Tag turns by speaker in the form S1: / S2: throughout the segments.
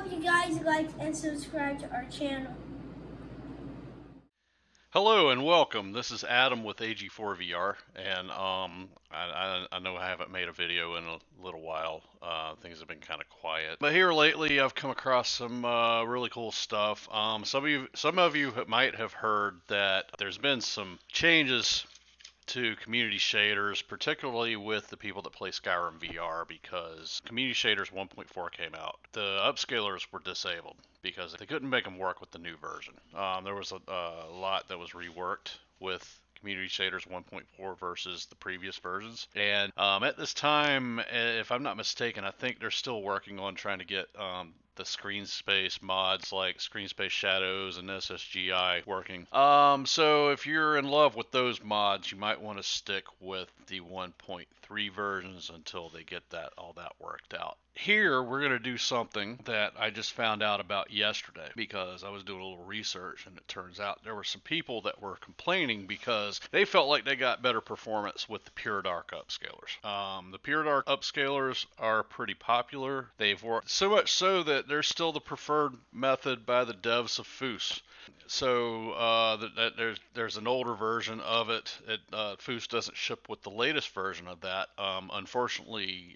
S1: hope you guys like and subscribe to our channel.
S2: Hello and welcome. This is Adam with AG4 VR, and I know I haven't made a video in a little while. Things have been kind of quiet, but here lately I've come across some really cool stuff. Some of you might have heard that there's been some changes to community shaders, particularly with the people that play Skyrim VR, because community shaders 1.4 came out. The upscalers were disabled because they couldn't make them work with the new version. There was a lot that was reworked with community shaders 1.4 versus the previous versions. And at this time, if I'm not mistaken, I think they're still working on trying to get the screen space mods like screen space shadows and SSGI working. So if you're in love with those mods, you might want to stick with the 1.3 versions until they get all that worked out. Here we're going to do something that I just found out about yesterday because I was doing a little research, and it turns out there were some people that were complaining because they felt like they got better performance with the Puredark upscalers. The Puredark upscalers are pretty popular. They've worked so much so that they're still the preferred method by the devs of Foos. So there's an older version of it. Foos doesn't ship with the latest version of that. Unfortunately,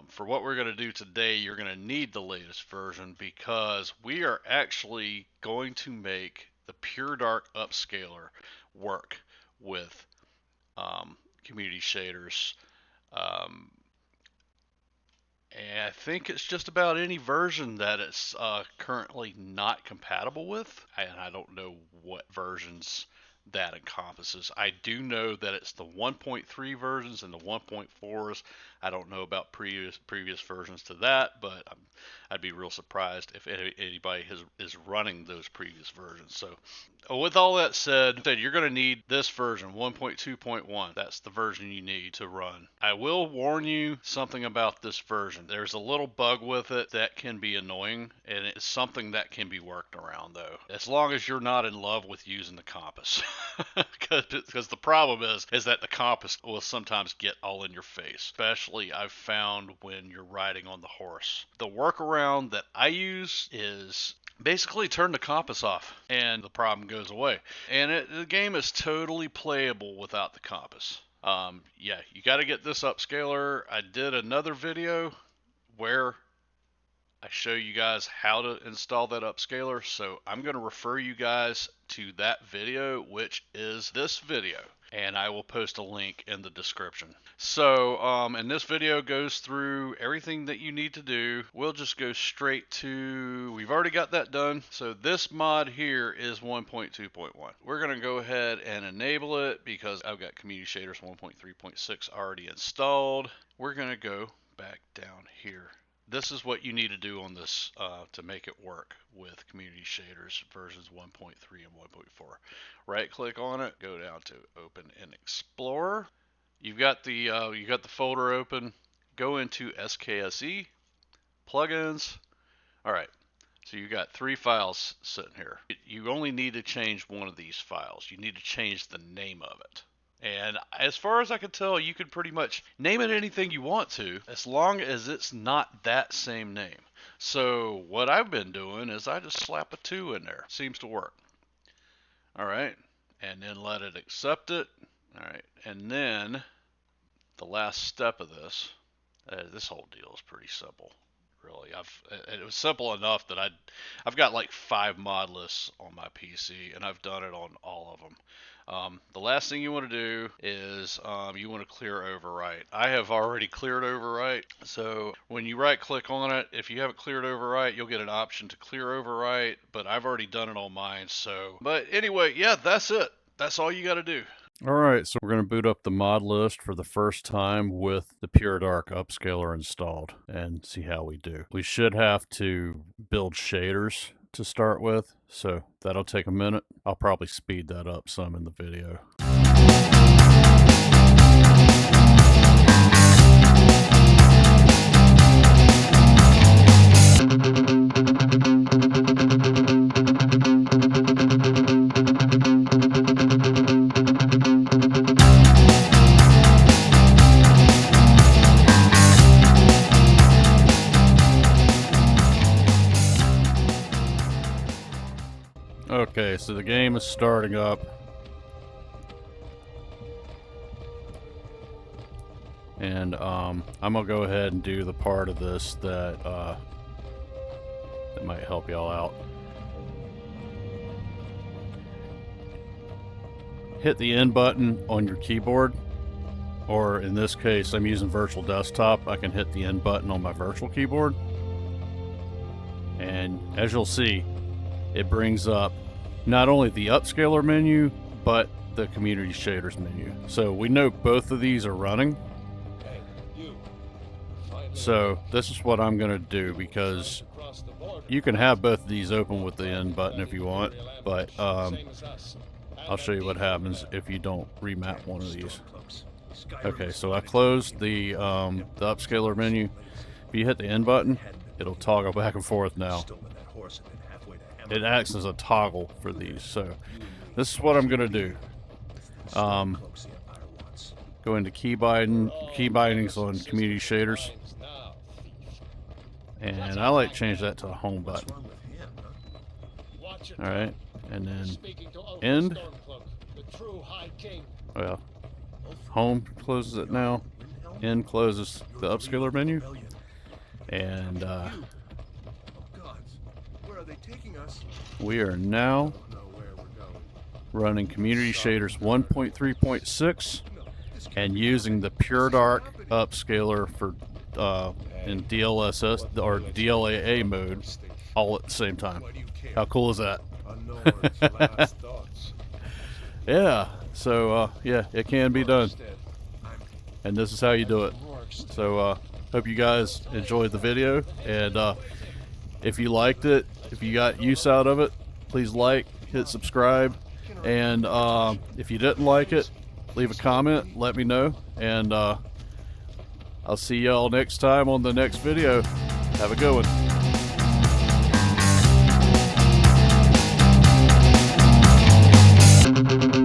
S2: for what we're going to do today, you're going to need the latest version because we are actually going to make the Puredark upscaler work with community shaders. And I think it's just about any version that it's currently not compatible with. And I don't know what versions that encompasses. I do know that it's the 1.3 versions and the 1.4s. I don't know about previous versions to that, but I'd be real surprised if anybody is running those previous versions. So with all that said, you're going to need this version, 1.2.1. That's the version you need to run. I will warn you something about this version. There's a little bug with it that can be annoying, and it's something that can be worked around, though, as long as you're not in love with using the compass. Because the problem is that the compass will sometimes get all in your face, especially I've found when you're riding on the horse. The workaround that I use is basically turn the compass off and the problem goes away. And the game is totally playable without the compass. Yeah, you got to get this upscaler. I did another video where I show you guys how to install that upscaler, so I'm going to refer you guys to that video, which is this video, and I will post a link in the description. So, and this video goes through everything that you need to do. We'll just go straight to, we've already got that done. So this mod here is 1.2.1. We're going to go ahead and enable it because I've got Community Shaders 1.3.6 already installed. We're going to go back down here. This is what you need to do on this to make it work with community shaders versions 1.3 and 1.4. Right click on it, go down to Open in Explorer. You've got the folder open. Go into SKSE, plugins. All right. So you got 3 files sitting here. You only need to change one of these files. You need to change the name of it. And as far as I can tell, you can pretty much name it anything you want to, as long as it's not that same name. So what I've been doing is I just slap a 2 in there. Seems to work. All right. And then let it accept it. All right. And then the last step of this whole deal is pretty simple. Really, it was simple enough that I've got like 5 mod lists on my PC, and I've done it on all of them. The last thing you want to do is you want to clear overwrite. I have already cleared overwrite, so when you right click on it, if you haven't cleared overwrite, you'll get an option to clear overwrite, but I've already done it on mine. So, but anyway, yeah, that's it. That's all you got to do.
S3: Alright, so we're going to boot up the mod list for the first time with the Puredark upscaler installed and see how we do. We should have to build shaders to start with, so that'll take a minute. I'll probably speed that up some in the video. Okay, so the game is starting up. And I'm gonna go ahead and do the part of this that that might help y'all out. Hit the N button on your keyboard, or in this case, I'm using virtual desktop. I can hit the N button on my virtual keyboard, and as you'll see, it brings up not only the Upscaler menu, but the Community Shaders menu. So we know both of these are running. So this is what I'm gonna do, because you can have both of these open with the N button if you want, but I'll show you what happens if you don't remap one of these. Okay, so I closed the Upscaler menu. If you hit the N button, it'll toggle back and forth now. It acts as a toggle for these. So this is what I'm gonna do. Go into key bindings on Community Shaders. And I like to change that to a home button. Alright, and then end. Well, home closes it now. End closes the Upscaler menu. And we are now running Community Shaders 1.3.6 and using the Puredark Upscaler for in DLSS or DLAA mode all at the same time. How cool is that? Yeah, so yeah, it can be done, and this is how you do it. So hope you guys enjoyed the video, and if you liked it, if you got use out of it, please like, hit subscribe, and if you didn't like it, leave a comment, let me know, and I'll see y'all next time on the next video. Have a good one.